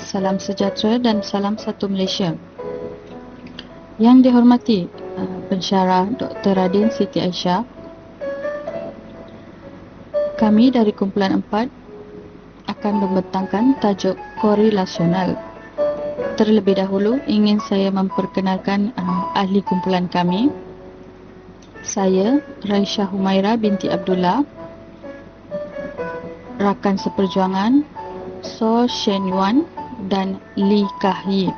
salam sejahtera dan salam satu Malaysia. Yang dihormati pensyarah Dr. Radin Siti Aisyah, kami dari kumpulan 4 akan membentangkan tajuk korelasional. Terlebih dahulu, ingin saya memperkenalkan ahli kumpulan kami. Saya, Raisha Humaira binti Abdullah, rakan seperjuangan So Shen Yuan dan Li Kahyi.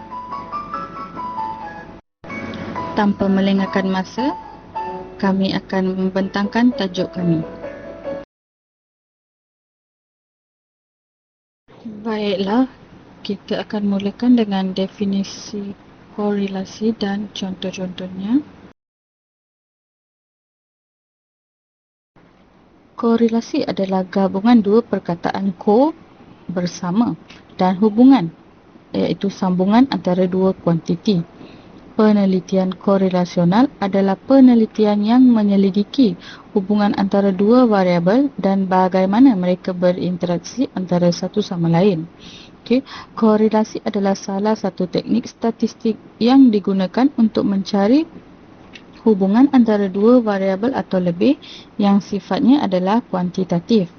Tanpa melengahkan masa, kami akan membentangkan tajuk kami. Baiklah, kita akan mulakan dengan definisi korelasi dan contoh-contohnya. Korelasi adalah gabungan dua perkataan ko bersama dan hubungan, iaitu sambungan antara dua kuantiti. Penelitian korelasional adalah penelitian yang menyelidiki hubungan antara dua variabel dan bagaimana mereka berinteraksi antara satu sama lain. Korelasi adalah salah satu teknik statistik yang digunakan untuk mencari hubungan antara dua variabel atau lebih yang sifatnya adalah kuantitatif.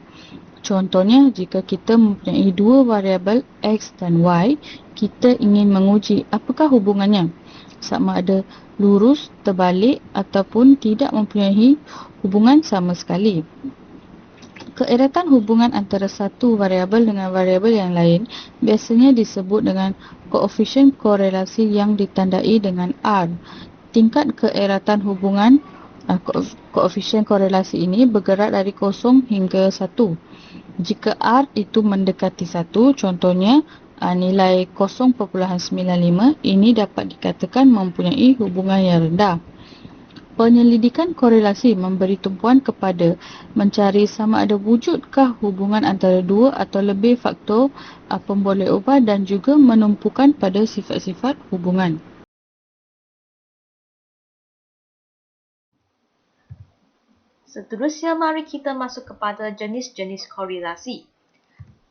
Contohnya, jika kita mempunyai dua variabel X dan Y, kita ingin menguji apakah hubungannya, sama ada lurus, terbalik ataupun tidak mempunyai hubungan sama sekali. Keeratan hubungan antara satu variabel dengan variabel yang lain biasanya disebut dengan koefisien korelasi yang ditandai dengan R. Tingkat keeratan hubungan koefisien korelasi ini bergerak dari 0 hingga 1. Jika R itu mendekati 1, contohnya nilai 0.95, ini dapat dikatakan mempunyai hubungan yang rendah. Penyelidikan korelasi memberi tumpuan kepada mencari sama ada wujudkah hubungan antara dua atau lebih faktor pemboleh ubah dan juga menumpukan pada sifat-sifat hubungan. Seterusnya, mari kita masuk kepada jenis-jenis korelasi.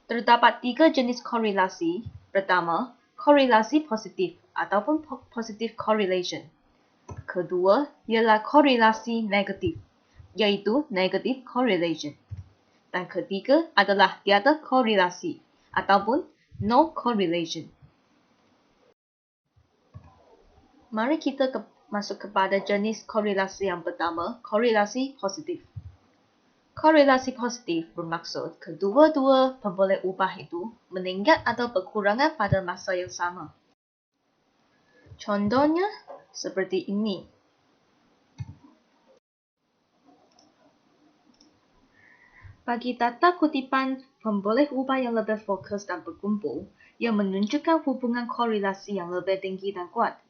Terdapat 3 jenis korelasi. Pertama, korelasi positif ataupun positive correlation. Kedua, ialah korelasi negatif, iaitu negative correlation. Dan ketiga adalah tiada korelasi ataupun no correlation. Mari kita masuk kepada jenis korelasi yang pertama, korelasi positif. Korelasi positif bermaksud kedua-dua pemboleh ubah itu meningkat atau berkurangan pada masa yang sama. Contohnya seperti ini. Bagi data kutipan pemboleh ubah yang lebih fokus dan berkumpul, ia menunjukkan hubungan korelasi yang lebih tinggi dan kuat.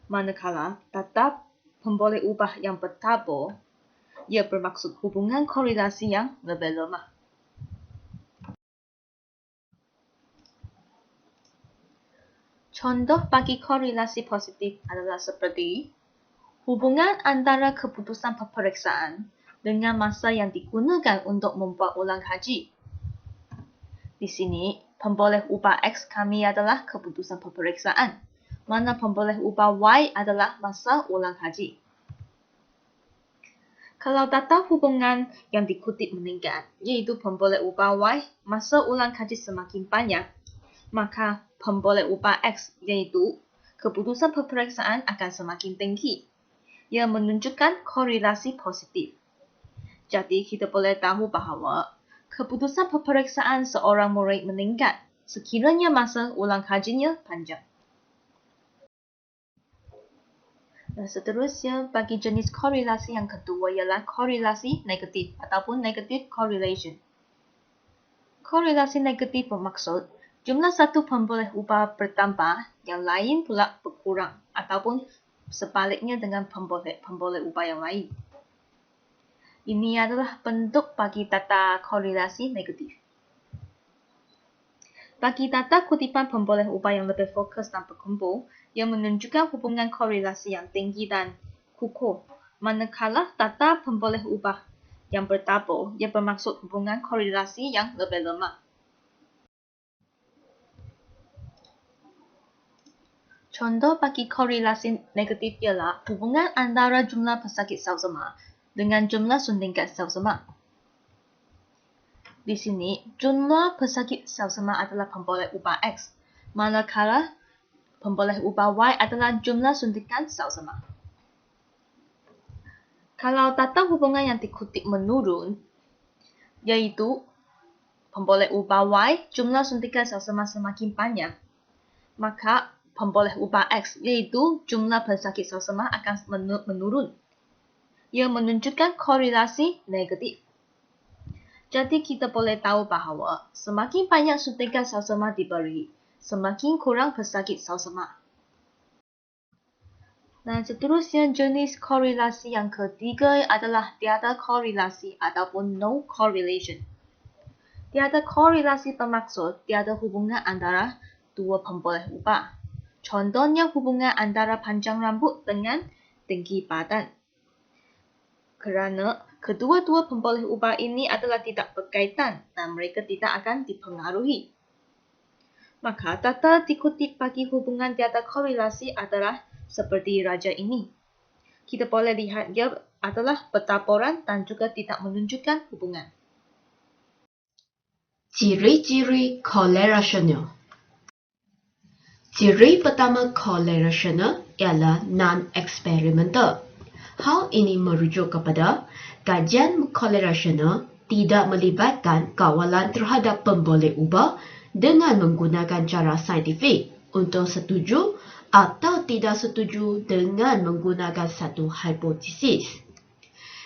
Manakala data pemboleh ubah yang bertabur, ia bermaksud hubungan korelasi yang lebih lemah. Contoh bagi korelasi positif adalah seperti hubungan antara keputusan peperiksaan dengan masa yang digunakan untuk membuat ulang kaji. Di sini, pemboleh ubah X kami adalah keputusan peperiksaan, mana pemboleh ubah Y adalah masa ulang kaji. Kalau data hubungan yang dikutip meningkat, iaitu pemboleh ubah Y, masa ulang kaji semakin banyak, maka pemboleh ubah X, iaitu keputusan peperiksaan akan semakin tinggi. Ia menunjukkan korelasi positif. Jadi, kita boleh tahu bahawa keputusan peperiksaan seorang murid meningkat sekiranya masa ulang kajinya panjang. Dan seterusnya, bagi jenis korelasi yang kedua ialah korelasi negatif ataupun negative correlation. Korelasi negatif bermaksud jumlah satu pemboleh ubah bertambah, yang lain pula berkurang ataupun sebaliknya dengan pemboleh ubah yang lain. Ini adalah bentuk bagi data korelasi negatif. Bagi data kutipan pemboleh ubah yang lebih fokus dan berkumpul, ia menunjukkan hubungan korelasi yang tinggi dan kukuh. Manakala data pemboleh ubah yang bertabur, ia bermaksud hubungan korelasi yang lebih lemah. Contoh bagi korelasi negatif ialah hubungan antara jumlah pesakit sel semak dengan jumlah suntikan sel semak. Di sini, jumlah pesakit sel semak adalah pemboleh ubah X, manakala pemboleh ubah Y adalah jumlah suntikan sel semak. Kalau tata hubungan yang dikutip menurun, yaitu pemboleh ubah Y, jumlah suntikan sel semak semakin banyak, maka pemboleh ubah X, yaitu jumlah pesakit sel semak akan menurun. Ia menunjukkan korelasi negatif. Jadi kita boleh tahu bahawa semakin banyak suntikan sel semak diberi, semakin kurang pesakit sel semak. Dan seterusnya jenis korelasi yang ketiga adalah tiada korelasi ataupun no correlation. Tiada korelasi bermaksud tiada hubungan antara dua pemboleh ubah. Contohnya hubungan antara panjang rambut dengan tinggi badan. Kerana kedua-dua pemboleh ubah ini adalah tidak berkaitan dan mereka tidak akan dipengaruhi. Maka data dikutip bagi hubungan tiada korelasi adalah seperti raja ini. Kita boleh lihat dia adalah petaporan dan juga tidak menunjukkan hubungan. Ciri-ciri korelasional. Ciri pertama korelasional ialah non-eksperimental. Hal ini merujuk kepada kajian korelasional tidak melibatkan kawalan terhadap pemboleh ubah dengan menggunakan cara saintifik untuk setuju atau tidak setuju dengan menggunakan satu hipotesis.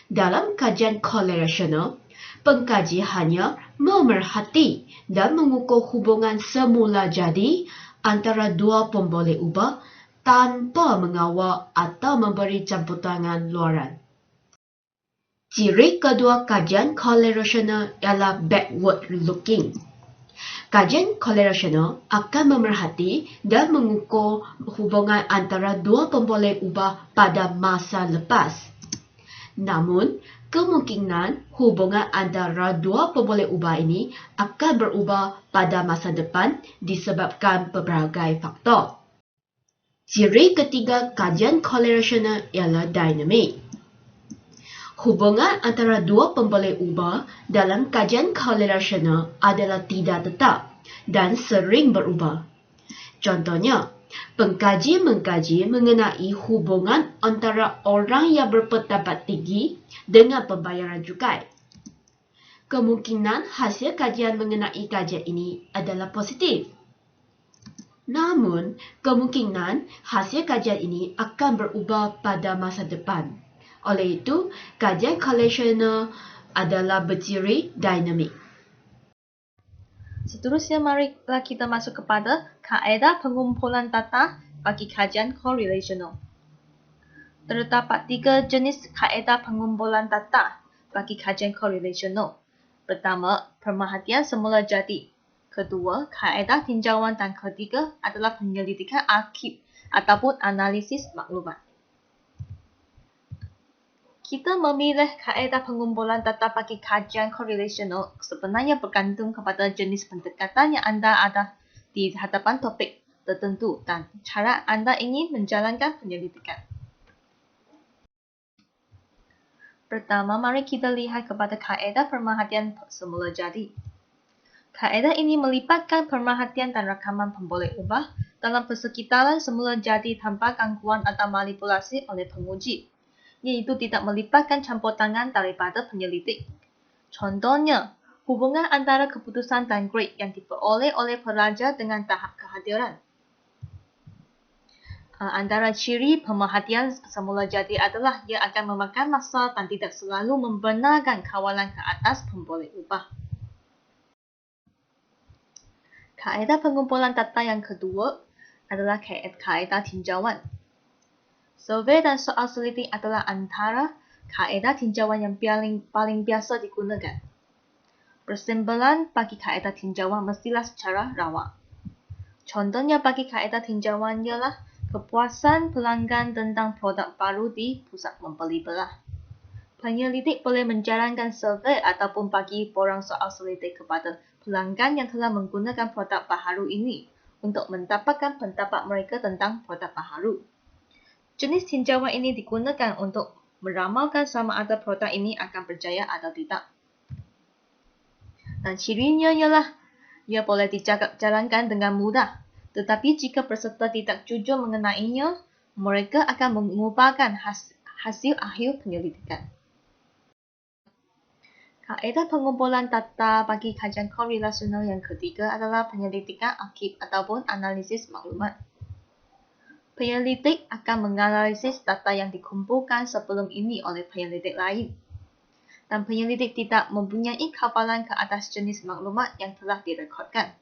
Dalam kajian korelasional, pengkaji hanya memerhati dan mengukur hubungan semula jadi antara dua pemboleh ubah tanpa mengawal atau memberi campur tangan luaran. Ciri kedua kajian korelasional ialah backward looking. Kajian korelasional akan memerhati dan mengukur hubungan antara dua pemboleh ubah pada masa lepas. Namun, kemungkinan hubungan antara dua pemboleh ubah ini akan berubah pada masa depan disebabkan berbagai faktor. Ciri ketiga kajian korelasional ialah dinamik. Hubungan antara dua pemboleh ubah dalam kajian korelasional adalah tidak tetap dan sering berubah. Contohnya, pengkaji mengkaji mengenai hubungan antara orang yang berpendapat tinggi dengan pembayaran cukai. Kemungkinan hasil kajian mengenai kajian ini adalah positif. Namun, kemungkinan hasil kajian ini akan berubah pada masa depan. Oleh itu, kajian korelasional adalah berciri dinamik. Seterusnya, marilah kita masuk kepada kaedah pengumpulan data bagi kajian korelasional. Terdapat 3 jenis kaedah pengumpulan data bagi kajian korelasional. Pertama, pemerhatian semula jadi. Kedua, kaedah tinjauan dan ketiga adalah penyelidikan arsip ataupun analisis maklumat. Kita memilih kaedah pengumpulan data bagi kajian korelasional sebenarnya bergantung kepada jenis pendekatan yang anda ada di hadapan topik tertentu dan cara anda ingin menjalankan penyelidikan. Pertama, mari kita lihat kepada kaedah pemerhatian semula jadi. Kaedah ini melibatkan pemerhatian dan rakaman pemboleh ubah dalam persekitaran semula jadi tanpa gangguan atau manipulasi oleh penguji, iaitu tidak melibatkan campur tangan daripada penyelidik. Contohnya, hubungan antara keputusan dan grade yang diperoleh oleh pelajar dengan tahap kehadiran. Antara ciri pemerhatian semula jadi adalah ia akan memakan masa dan tidak selalu membenarkan kawalan ke atas pemboleh ubah. Kaedah pengumpulan data yang kedua adalah kaedah tinjauan. Survei dan soal selidik adalah antara kaedah tinjauan yang paling biasa digunakan. Persimpulan bagi kaedah tinjauan mestilah secara rawak. Contohnya bagi kaedah tinjauan ialah kepuasan pelanggan tentang produk baru di pusat membeli belah. Penyelidik boleh menjalankan survei ataupun bagi borang soal selidik kepada pelanggan yang telah menggunakan produk baharu ini untuk mendapatkan pendapat mereka tentang produk baharu. Jenis tinjauan ini digunakan untuk meramalkan sama ada produk ini akan berjaya atau tidak. Dan cirinya ialah ia boleh dijalankan dengan mudah. Tetapi jika peserta tidak jujur mengenainya, mereka akan mengubahkan hasil akhir penyelidikan. Kaedah pengumpulan data bagi kajian korelasional yang ketiga adalah penyelidikan akhir ataupun analisis maklumat. Penyelidik akan menganalisis data yang dikumpulkan sebelum ini oleh penyelidik lain. Dan penyelidik tidak mempunyai kafalan ke atas jenis maklumat yang telah direkodkan.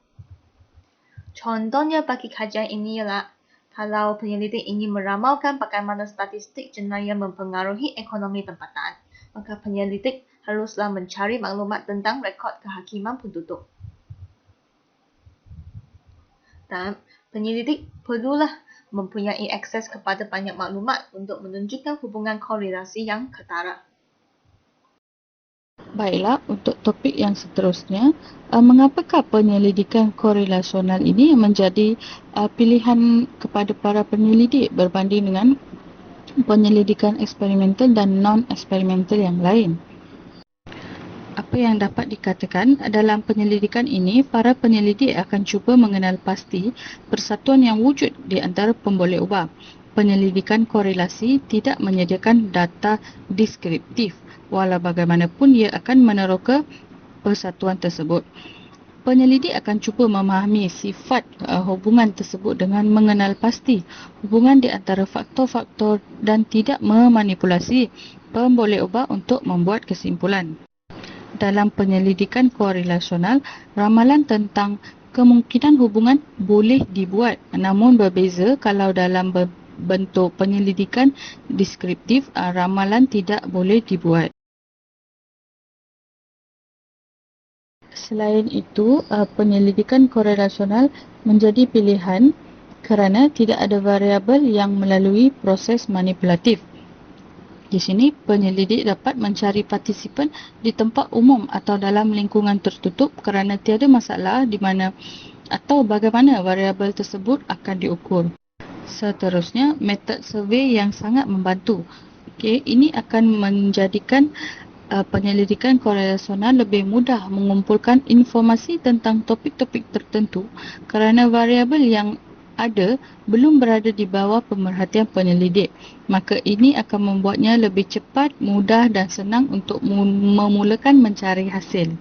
Contohnya bagi kajian ini ialah, kalau penyelidik ingin meramalkan bagaimana statistik jenayah mempengaruhi ekonomi tempatan, maka penyelidik haruslah mencari maklumat tentang rekod kehakiman penduduk. Dan penyelidik perlulah mempunyai akses kepada banyak maklumat untuk menunjukkan hubungan korelasi yang ketara. Baiklah, untuk topik yang seterusnya, mengapakah penyelidikan korelasional ini menjadi pilihan kepada para penyelidik berbanding dengan penyelidikan eksperimental dan non-eksperimental yang lain? Apa yang dapat dikatakan dalam penyelidikan ini, para penyelidik akan cuba mengenal pasti persatuan yang wujud di antara pemboleh ubah. Penyelidikan korelasi tidak menyediakan data deskriptif, walau bagaimanapun ia akan meneroka persatuan tersebut. Penyelidik akan cuba memahami sifat hubungan tersebut dengan mengenal pasti hubungan di antara faktor-faktor dan tidak memanipulasi pemboleh ubah untuk membuat kesimpulan. Dalam penyelidikan korelasional, ramalan tentang kemungkinan hubungan boleh dibuat, namun berbeza kalau dalam bentuk penyelidikan deskriptif, ramalan tidak boleh dibuat. Selain itu, penyelidikan korelasional menjadi pilihan kerana tidak ada variabel yang melalui proses manipulatif. Di sini, penyelidik dapat mencari partisipan di tempat umum atau dalam lingkungan tertutup kerana tiada masalah di mana atau bagaimana variabel tersebut akan diukur. Seterusnya, metod survey yang sangat membantu. Ini akan menjadikan penyelidikan korelasional lebih mudah mengumpulkan informasi tentang topik-topik tertentu kerana variabel yang ada belum berada di bawah pemerhatian penyelidik. Maka ini akan membuatnya lebih cepat, mudah dan senang untuk memulakan mencari hasil.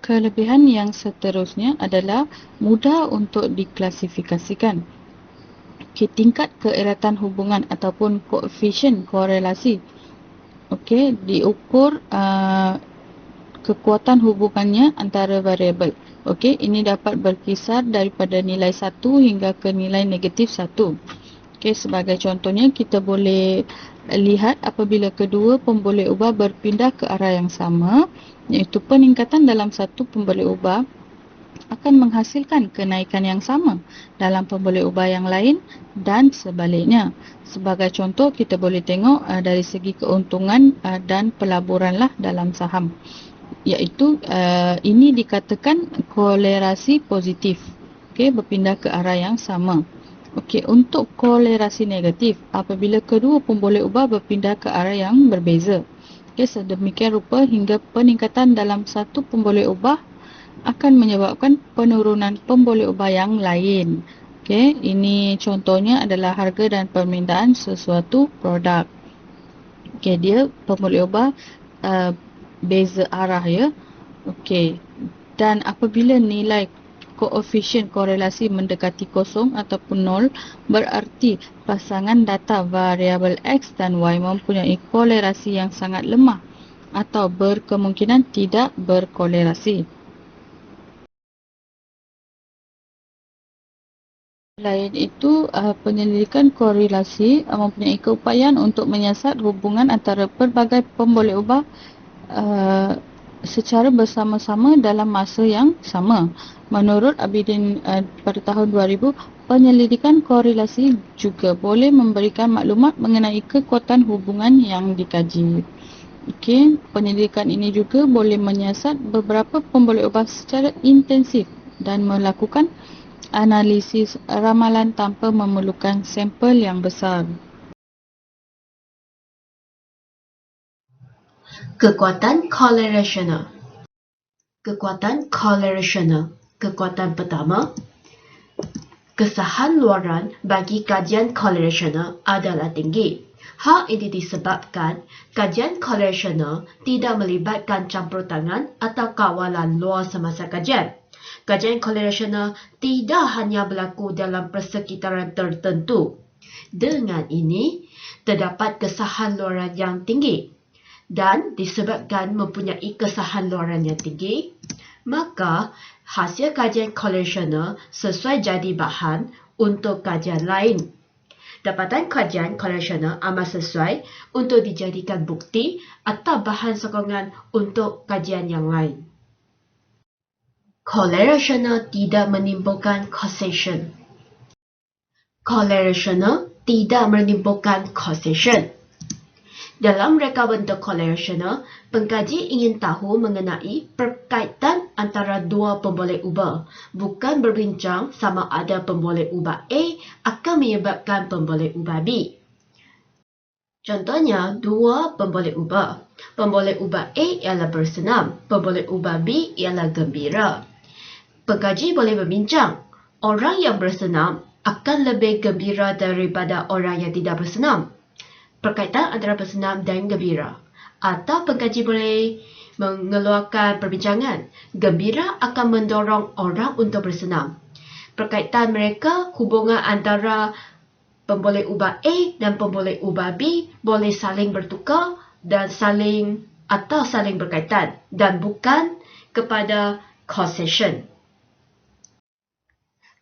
Kelebihan yang seterusnya adalah mudah untuk diklasifikasikan. Tingkat keeratan hubungan ataupun koefisien korelasi diukur kekuatan hubungannya antara variabel. Ini dapat berkisar daripada nilai 1 hingga ke nilai negatif 1. Sebagai contohnya, kita boleh lihat apabila kedua pemboleh ubah berpindah ke arah yang sama, iaitu peningkatan dalam satu pemboleh ubah akan menghasilkan kenaikan yang sama dalam pemboleh ubah yang lain dan sebaliknya. Sebagai contoh, kita boleh tengok dari segi keuntungan dan pelaburanlah dalam saham, iaitu ini dikatakan kolerasi positif, berpindah ke arah yang sama. Untuk kolerasi negatif, apabila kedua pemboleh ubah berpindah ke arah yang berbeza, sedemikian rupa hingga peningkatan dalam satu pemboleh ubah akan menyebabkan penurunan pemboleh ubah yang lain. Ini contohnya adalah harga dan permintaan sesuatu produk. Dia pemboleh ubah beza arah ya. Dan apabila nilai koefisien korelasi mendekati kosong ataupun 0, berarti pasangan data variabel X dan Y mempunyai kolerasi yang sangat lemah atau berkemungkinan tidak berkolerasi. Selain itu, penyelidikan korelasi mempunyai keupayaan untuk menyiasat hubungan antara pelbagai pemboleh ubah secara bersama-sama dalam masa yang sama. Menurut Abidin pada tahun 2000, penyelidikan korelasi juga boleh memberikan maklumat mengenai kekuatan hubungan yang dikaji. Okey, penyelidikan ini juga boleh menyiasat beberapa pemboleh ubah secara intensif dan melakukan analisis ramalan tanpa memerlukan sampel yang besar. Kekuatan correlational. Kekuatan correlational. Kekuatan pertama, kesahan luaran bagi kajian correlational adalah tinggi. Hal ini disebabkan kajian correlational tidak melibatkan campur tangan atau kawalan luar semasa kajian. Kajian correlational tidak hanya berlaku dalam persekitaran tertentu. Dengan ini, terdapat kesahan luaran yang tinggi. Dan disebabkan mempunyai kesahan luaran yang tinggi, maka hasil kajian correlational sesuai jadi bahan untuk kajian lain. Dapatan kajian correlational amat sesuai untuk dijadikan bukti atau bahan sokongan untuk kajian yang lain. Correlational tidak menimbulkan causation. Correlational tidak menimbulkan causation. Dalam reka bentuk correlational, pengkaji ingin tahu mengenai perkaitan antara dua pemboleh ubah, bukan berbincang sama ada pemboleh ubah A akan menyebabkan pemboleh ubah B. Contohnya, dua pemboleh ubah. Pemboleh ubah A ialah bersenam, pemboleh ubah B ialah gembira. Pengkaji boleh berbincang, orang yang bersenam akan lebih gembira daripada orang yang tidak bersenam. Perkaitan antara bersenam dan gembira. Atau pengkaji boleh mengeluarkan perbincangan, gembira akan mendorong orang untuk bersenam. Perkaitan mereka, hubungan antara pemboleh ubah A dan pemboleh ubah B boleh saling bertukar dan saling berkaitan dan bukan kepada causation.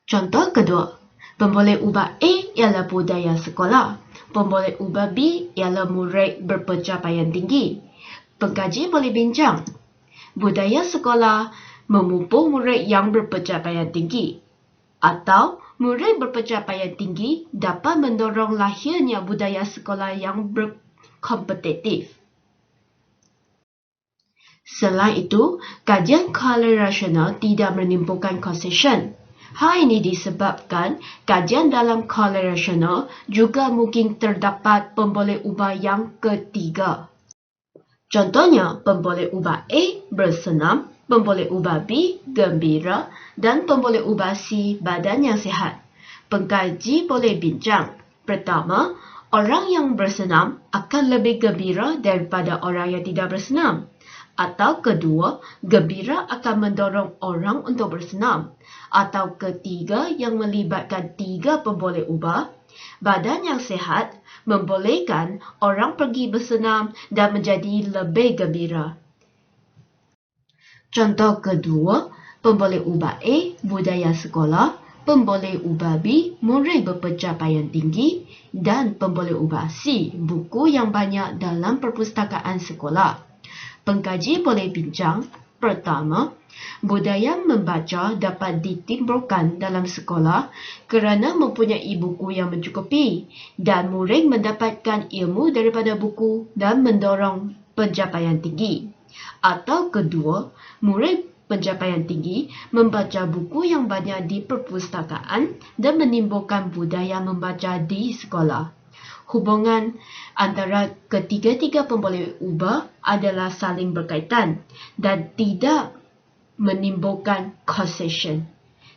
Contoh kedua, pemboleh ubah A ialah budaya sekolah. Pemboleh ubah B ialah murid berpencapaian tinggi. Pengkaji boleh bincang. Budaya sekolah memupuk murid yang berpencapaian tinggi. Atau murid berpencapaian tinggi dapat mendorong lahirnya budaya sekolah yang berkompetitif. Selain itu, kajian correlational tidak menimbulkan causation. Hal ini disebabkan kajian dalam correlational juga mungkin terdapat pemboleh ubah yang ketiga. Contohnya, pemboleh ubah A bersenam, pemboleh ubah B gembira dan pemboleh ubah C badan yang sihat. Pengkaji boleh bincang. Pertama, orang yang bersenam akan lebih gembira daripada orang yang tidak bersenam. Atau kedua, gembira akan mendorong orang untuk bersenam. Atau ketiga yang melibatkan tiga pemboleh ubah, badan yang sihat membolehkan orang pergi bersenam dan menjadi lebih gembira. Contoh kedua, pemboleh ubah A, budaya sekolah, pemboleh ubah B, murid berpencapaian tinggi dan pemboleh ubah C, buku yang banyak dalam perpustakaan sekolah. Pengkaji boleh bincang. Pertama, budaya membaca dapat ditimbulkan dalam sekolah kerana mempunyai buku yang mencukupi dan murid mendapatkan ilmu daripada buku dan mendorong pencapaian tinggi. Atau kedua, murid pencapaian tinggi membaca buku yang banyak di perpustakaan dan menimbulkan budaya membaca di sekolah. Hubungan antara ketiga-tiga pemboleh ubah adalah saling berkaitan dan tidak menimbulkan causation.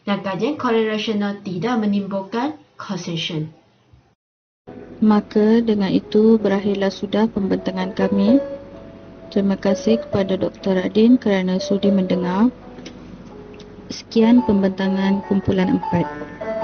Dan kajian correlational tidak menimbulkan causation. Maka dengan itu berakhirlah sudah pembentangan kami. Terima kasih kepada Dr. Radin kerana sudi mendengar. Sekian pembentangan kumpulan 4.